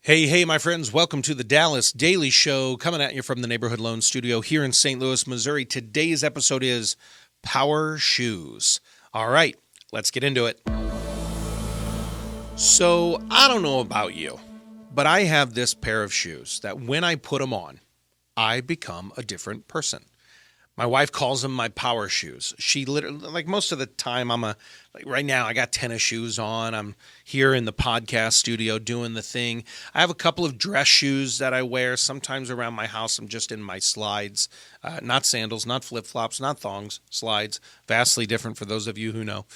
Hey, my friends, welcome to the Dallas Daily Show, coming at you from the Neighborhood Loan Studio here in St. Louis, Missouri. Today's episode is Power Shoes. All right, let's get into it. So, I don't know about you, but I have this pair of shoes that when I put them on, I become a different person. My wife calls them my power shoes. She literally, like most of the time, right now I got tennis shoes on. I'm here in the podcast studio doing the thing. I have a couple of dress shoes that I wear. Sometimes around my house, I'm just in my slides, not sandals, not flip-flops, not thongs, slides. Vastly different for those of you who know.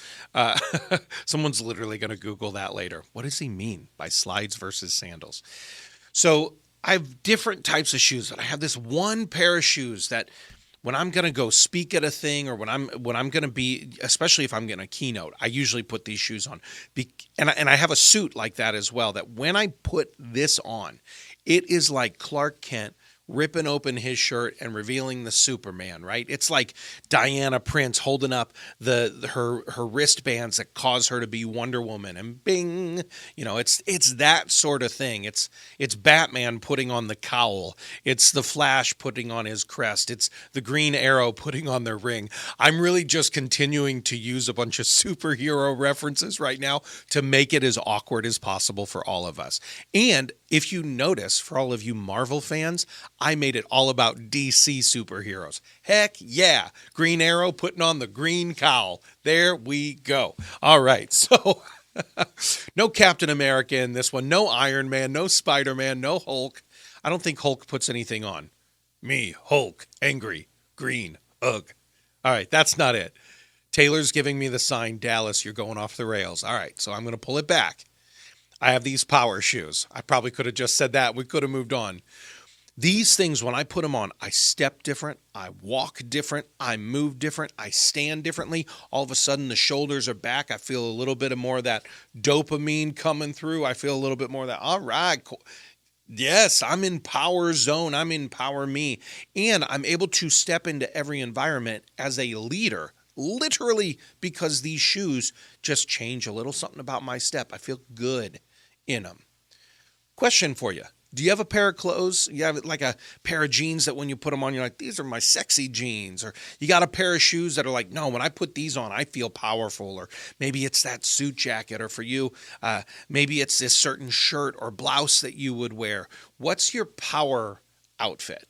Someone's literally going to Google that later. What does he mean by slides versus sandals? So I have different types of shoes, but I have this one pair of shoes that when I'm going to go speak at a thing or when I'm going to be, especially if I'm getting a keynote, I usually put these shoes on. And I have a suit like that as well, that when I put this on, it is like Clark Kent ripping open his shirt and revealing the Superman, right? It's like Diana Prince holding up her wristbands that cause her to be Wonder Woman, and bing, it's that sort of thing. It's Batman putting on the cowl. It's the Flash putting on his crest. It's the Green Arrow putting on their ring. I'm really just continuing to use a bunch of superhero references right now to make it as awkward as possible for all of us. And if you notice, for all of you Marvel fans, I made it all about DC superheroes. Heck yeah. Green Arrow putting on the green cowl. There we go. All right. So no Captain America in this one. No Iron Man. No Spider-Man. No Hulk. I don't think Hulk puts anything on. Me, Hulk, angry, green, ugh. All right. That's not it. Taylor's giving me the sign, Dallas, you're going off the rails. All right. So I'm going to pull it back. I have these power shoes. I probably could have just said that. We could have moved on. These things, when I put them on, I step different, I walk different, I move different, I stand differently. All of a sudden, the shoulders are back. I feel a little bit more of that dopamine coming through. I feel a little bit more of that, all right, cool. Yes, I'm in power zone. I'm in power me. And I'm able to step into every environment as a leader, literally because these shoes just change a little something about my step. I feel good in them. Question for you. Do you have a pair of clothes? You have like a pair of jeans that when you put them on, you're like, these are my sexy jeans. Or you got a pair of shoes that are like, no, when I put these on, I feel powerful. Or maybe it's that suit jacket. Or for you, maybe it's this certain shirt or blouse that you would wear. What's your power outfit?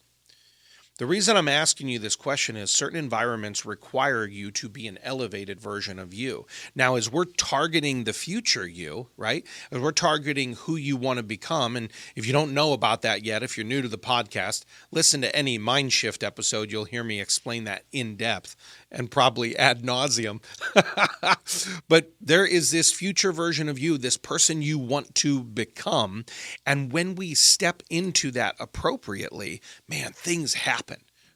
The reason I'm asking you this question is certain environments require you to be an elevated version of you. Now, as we're targeting the future you, right, as we're targeting who you want to become, and if you don't know about that yet, if you're new to the podcast, listen to any MindSHIFT episode. You'll hear me explain that in depth and probably ad nauseum. But there is this future version of you, this person you want to become. And when we step into that appropriately, man, things happen.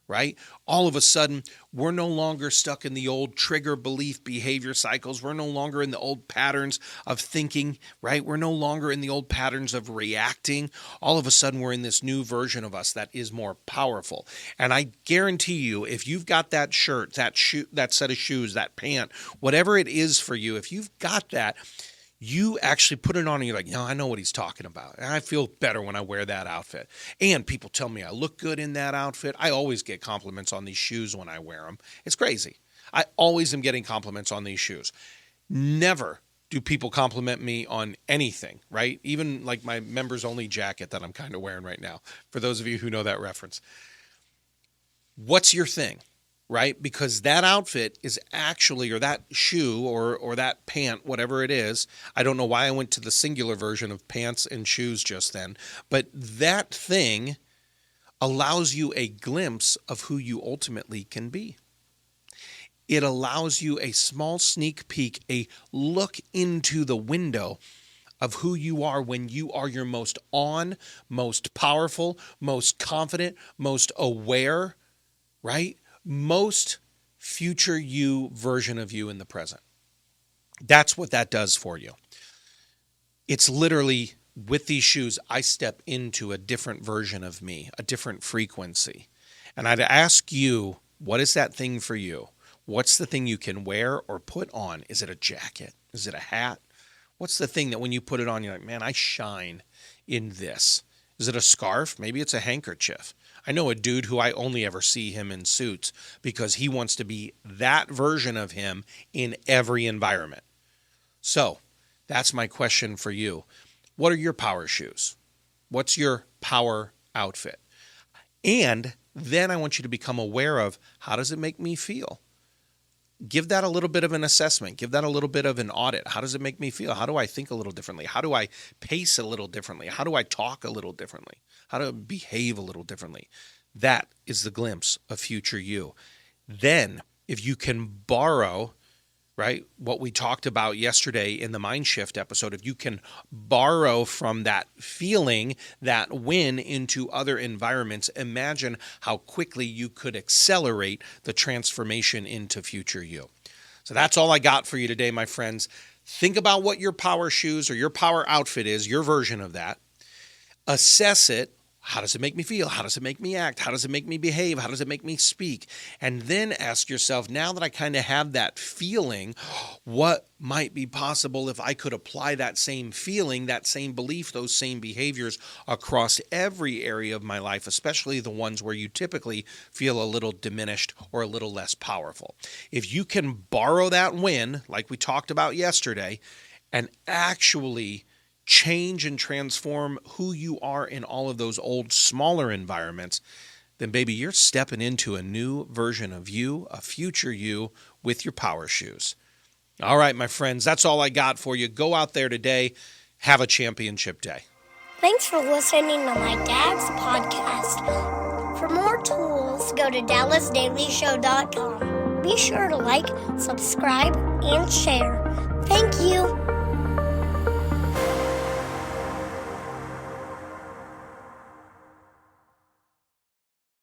Right? All of a sudden, we're no longer stuck in the old trigger belief behavior cycles. We're no longer in the old patterns of thinking, right? We're no longer in the old patterns of reacting. All of a sudden, we're in this new version of us that is more powerful. And I guarantee you, if you've got that shirt, that set of shoes, that pant, whatever it is for you, if you've got that, you actually put it on and you're like, I know what he's talking about. And I feel better when I wear that outfit. And people tell me I look good in that outfit. I always get compliments on these shoes when I wear them. It's crazy. I always am getting compliments on these shoes. Never do people compliment me on anything, right? Even like my members only jacket that I'm kind of wearing right now, for those of you who know that reference. What's your thing? Right? Because that outfit is actually, or that shoe or that pant, whatever it is, I don't know why I went to the singular version of pants and shoes just then, but that thing allows you a glimpse of who you ultimately can be. It allows you a small sneak peek, a look into the window of who you are when you are your most on, most powerful, most confident, most aware, right? Most future you version of you in the present. That's what that does for you. It's literally, with these shoes, I step into a different version of me, a different frequency. And I'd ask you, what is that thing for you? What's the thing you can wear or put on? Is it a jacket? Is it a hat? What's the thing that when you put it on, you're like, man, I shine in this? Is it a scarf? Maybe it's a handkerchief. I know a dude who I only ever see him in suits because he wants to be that version of him in every environment. So that's my question for you. What are your power shoes? What's your power outfit? And then I want you to become aware of, how does it make me feel? Give that a little bit of an assessment. Give that a little bit of an audit. How does it make me feel? How do I think a little differently? How do I pace a little differently? How do I talk a little differently? How do I behave a little differently? That is the glimpse of future you. Then, if you can borrow, right, what we talked about yesterday in the MindSHIFT episode, if you can borrow from that feeling, that win into other environments, imagine how quickly you could accelerate the transformation into future you. So that's all I got for you today, my friends. Think about what your power shoes or your power outfit is, your version of that. Assess it. How does it make me feel? How does it make me act? How does it make me behave? How does it make me speak? And then ask yourself, now that I kind of have that feeling, what might be possible if I could apply that same feeling, that same belief, those same behaviors across every area of my life, especially the ones where you typically feel a little diminished or a little less powerful. If you can borrow that win, like we talked about yesterday, and actually change and transform who you are in all of those old, smaller environments, then baby, you're stepping into a new version of you, a future you with your power shoes. All right, my friends, that's all I got for you. Go out there today. Have a championship day. Thanks for listening to my dad's podcast. For more tools, go to DallasDailyShow.com. Be sure to like, subscribe, and share. Thank you.